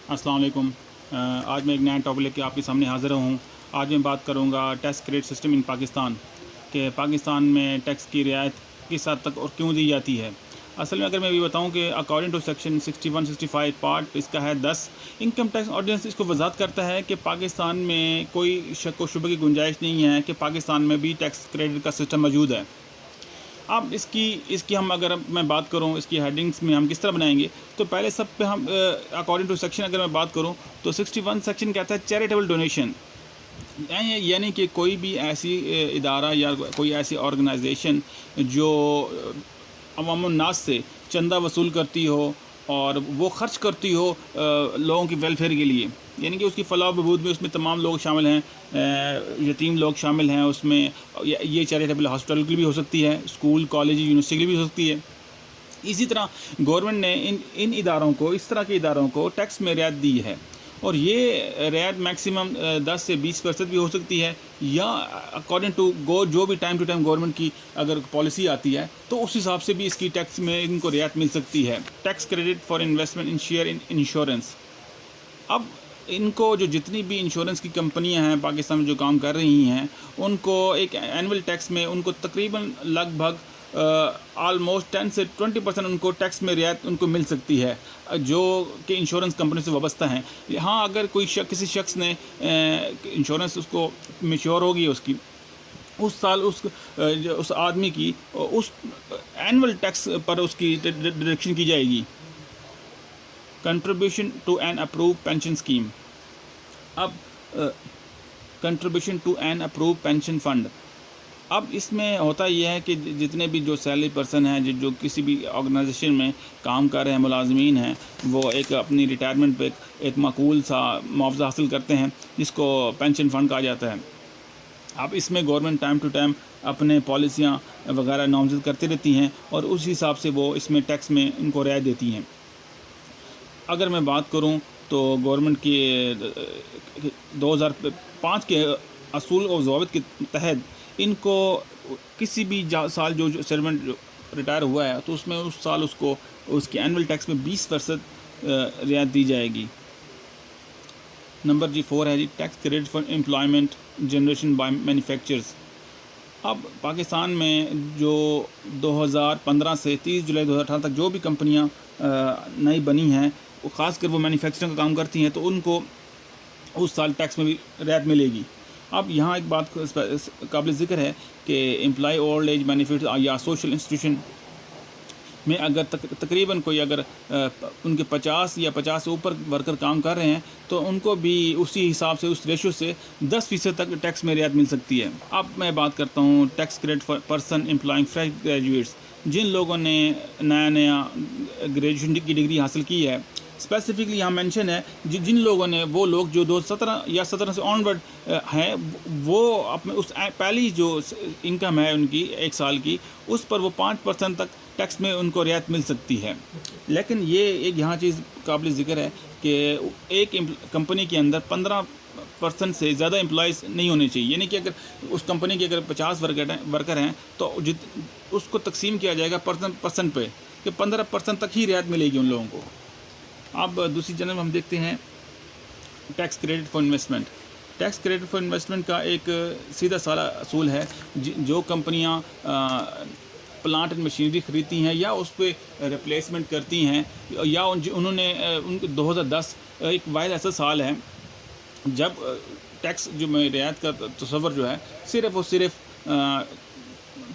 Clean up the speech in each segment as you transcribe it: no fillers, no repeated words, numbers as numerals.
अस्सलाम वालेकुम। आज मैं एक नया टॉपिक लेके आपके सामने हाज़िर हूँ। आज मैं बात करूँगा tax credit system in Pakistan कि पाकिस्तान में टैक्स की रियायत किस हद तक और क्यों दी जाती है। असल में अगर मैं ये बताऊँ कि अकॉर्डिंग टू सेक्शन 61 65 पार्ट इसका है 10, इनकम टैक्स ऑर्डिनेंस इसको वजाहत करता है कि पाकिस्तान में कोई शक व शुबे की गुंजाइश नहीं है कि पाकिस्तान में भी टैक्स क्रेडिट का सिस्टम मौजूद है। अब इसकी हम अगर मैं बात करूं इसकी हेडिंग्स में हम किस तरह बनाएंगे, तो पहले सब पे हम अकॉर्डिंग टू सेक्शन अगर मैं बात करूं तो 61 सेक्शन कहता है चैरिटेबल डोनेशन, यानी कि कोई भी ऐसी इदारा या कोई ऐसी ऑर्गेनाइजेशन जो अवाम नास से चंदा वसूल करती हो और वो ख़र्च करती हो लोगों की वेलफेयर के लिए, यानी कि उसकी फ़लाह बहबूद में उसमें तमाम लोग शामिल हैं, यतीम लोग शामिल हैं उसमें। ये चैरिटेबल हॉस्पिटल की भी हो सकती है, स्कूल कॉलेज यूनिवर्सिटी की भी हो सकती है। इसी तरह गवर्नमेंट ने इन इदारों को, इस तरह के इदारों को टैक्स में रियायत दी है, और ये रियायत मैक्सिमम 10 से 20% भी हो सकती है, या अकॉर्डिंग टू जो भी टाइम टू टाइम गवर्नमेंट की अगर पॉलिसी आती है तो उस हिसाब से भी इसकी टैक्स में इनको रियायत मिल सकती है। Tax credit for investment in share in insurance. अब इनको जो जितनी भी इंश्योरेंस की कंपनियां हैं पाकिस्तान में जो काम कर रही हैं, उनको एक एनुअल टैक्स में उनको तकरीबन लगभग आलमोस्ट 10 से 20% उनको टैक्स में रियायत उनको मिल सकती है, जो कि इंश्योरेंस कंपनी से वाबस्ता हैं। हाँ, अगर कोई किसी शख्स ने इंश्योरेंस उसको मेच्योर होगी उसकी उस साल उस आदमी की उस एनुअल टैक्स पर उसकी डिडक्शन की जाएगी। Contribution to an approve pension scheme. अब contribution to an approve pension fund, अब इसमें होता यह है कि जितने भी जो सैलरी पर्सन हैं जो किसी भी ऑर्गेनाइजेशन में काम कर रहे हैं, मुलाजमीन हैं, वो एक अपनी रिटायरमेंट पे एक माकूल सा मुआवजा हासिल करते हैं जिसको पेंशन फ़ंड कहा जाता है। अब इसमें गवर्नमेंट टाइम टू टाइम अपने पॉलिसियाँ वगैरह नामज़द करती रहती हैं और उस हिसाब से वो इसमें टैक्स में इनको रियायत देती हैं। अगर मैं बात करूं तो गवर्नमेंट की 2005 के असूल और ज़वाबित के तहत इनको किसी भी साल जो सर्वेंट रिटायर हुआ है तो उसमें उस साल उसको उसके एनुअल टैक्स में 20% रियायत दी जाएगी। नंबर 4 है जी tax credit for employment generation by manufacturers. अब पाकिस्तान में जो 2015 से 30 जुलाई 2018 तक जो भी कंपनियां नई बनी हैं, वो ख़ासकर वो मैन्युफैक्चरिंग का काम करती हैं, तो उनको उस साल टैक्स में भी रियायत मिलेगी। अब यहाँ एक बात काबिल ज़िक्र है कि एम्प्लॉय ओल्ड एज बेनिफिट या सोशल इंस्टीट्यूशन में अगर तकरीबन कोई अगर उनके 50 या 50 से ऊपर वर्कर काम कर रहे हैं तो उनको भी उसी हिसाब से उस रेशो से 10% तक टैक्स में रियायत मिल सकती है। अब मैं बात करता हूँ tax credit for person employing fresh graduates, जिन लोगों ने नया ग्रेजुएशन की डिग्री हासिल की है। स्पेसिफिकली यहाँ मेंशन है जिन लोगों ने, वो लोग जो 2017 या 17 से ऑनवर्ड हैं, वो अपने उस पहली जो इनकम है उनकी 1 साल की, उस पर वो 5% तक टैक्स में उनको रियायत मिल सकती है। लेकिन ये एक यहाँ चीज़ काबिल ज़िक्र है कि एक कंपनी के अंदर 15% से ज़्यादा एम्प्लॉइज़ नहीं होने चाहिए, यानी कि अगर उस कंपनी के अगर 50 वर्कर हैं तो उसको तकसीम किया जाएगा परसेंट पे कि 15% तक ही रियायत मिलेगी उन लोगों को। अब दूसरी जनरल हम देखते हैं tax credit for investment. Tax credit for investment का एक सीधा सारा असूल है, जो कंपनियां प्लांट एंड मशीनरी ख़रीदती हैं या उस पर रिप्लेसमेंट करती हैं, या उन्होंने 2010 एक वाहिद ऐसा साल है जब टैक्स जो में रियायत का तस्वर जो है सिर्फ़ और सिर्फ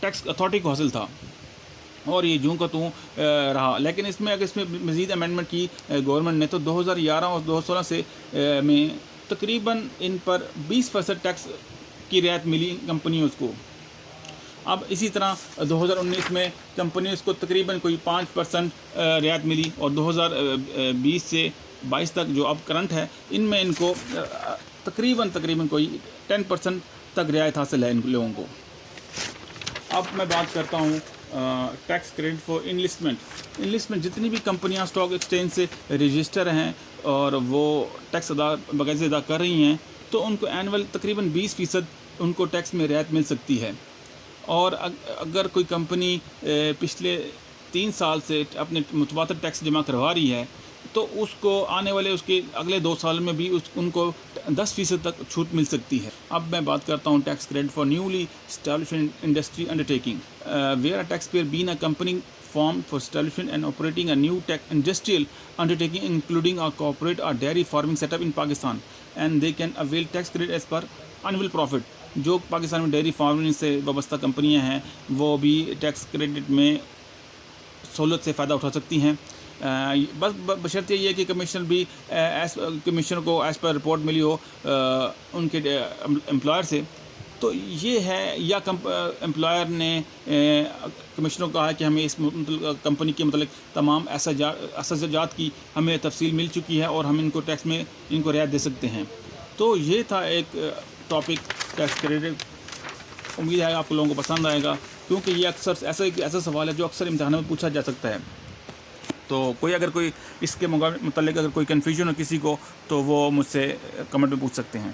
टैक्स अथॉरिटी को हासिल था, और ये जूँ का तूँ रहा। लेकिन इसमें अगर इसमें मज़ीद अमेंडमेंट की गवर्नमेंट ने तो 2011 और 2016 से में तकरीबन इन पर 20% टैक्स की रियायत मिली कंपनियों को। अब इसी तरह 2019 में कंपनीज़ को तकरीबन कोई 5% रियायत मिली, और 2020 से 22 तक जो अब करंट है, इनमें इनको तकरीबन कोई 10% तक रियायत हासिल है इन लोगों को। अब मैं बात करता हूँ टैक्स क्रेडिट फॉर इनलिस्टमेंट। जितनी भी कंपनियां स्टॉक एक्सचेंज से रजिस्टर हैं और वो टैक्स बकायदे अदा कर रही हैं, तो उनको एनुअल तकरीबन 20% उनको टैक्स में रियायत मिल सकती है। और अगर कोई कंपनी पिछले 3 साल से अपने मुतबातर टैक्स जमा करवा रही है تو اس کو آنے والے اس کے اگلے 2 سال میں بھی ان کو 10% تک چھوٹ مل سکتی ہے۔ اب میں بات کرتا ہوں tax credit for newly established industry undertaking where a tax payer been a company formed for establishing and operating a new tech industrial undertaking including a corporate or dairy farming setup in Pakistan and they can avail tax credit as per annual profit۔ جو پاکستان میں dairy farming سے وابستہ کمپنیاں ہیں وہ بھی tax credit میں سہولت سے فائدہ اٹھا سکتی ہیں، بس بشرط یہ ہے کہ کمشنر بھی کمشنر کو ایز پر رپورٹ ملی ہو ان کے امپلائر سے، تو یہ ہے، یا امپلائر نے کمشنر کو کہا ہے کہ ہمیں اس کمپنی کے متعلق تمام اخراجات کی ہمیں تفصیل مل چکی ہے اور ہم ان کو ٹیکس میں ان کو رعایت دے سکتے ہیں۔ تو یہ تھا ایک ٹاپک ٹیکس کریڈٹ، امید ہے آپ لوگوں کو پسند آئے گا، کیونکہ یہ اکثر ایسا سوال ہے جو اکثر امتحانوں میں پوچھا جا سکتا ہے۔ تو اگر کوئی اس کے متعلق اگر کوئی کنفیوژن ہو کسی کو تو وہ مجھ سے کمنٹ میں پوچھ سکتے ہیں۔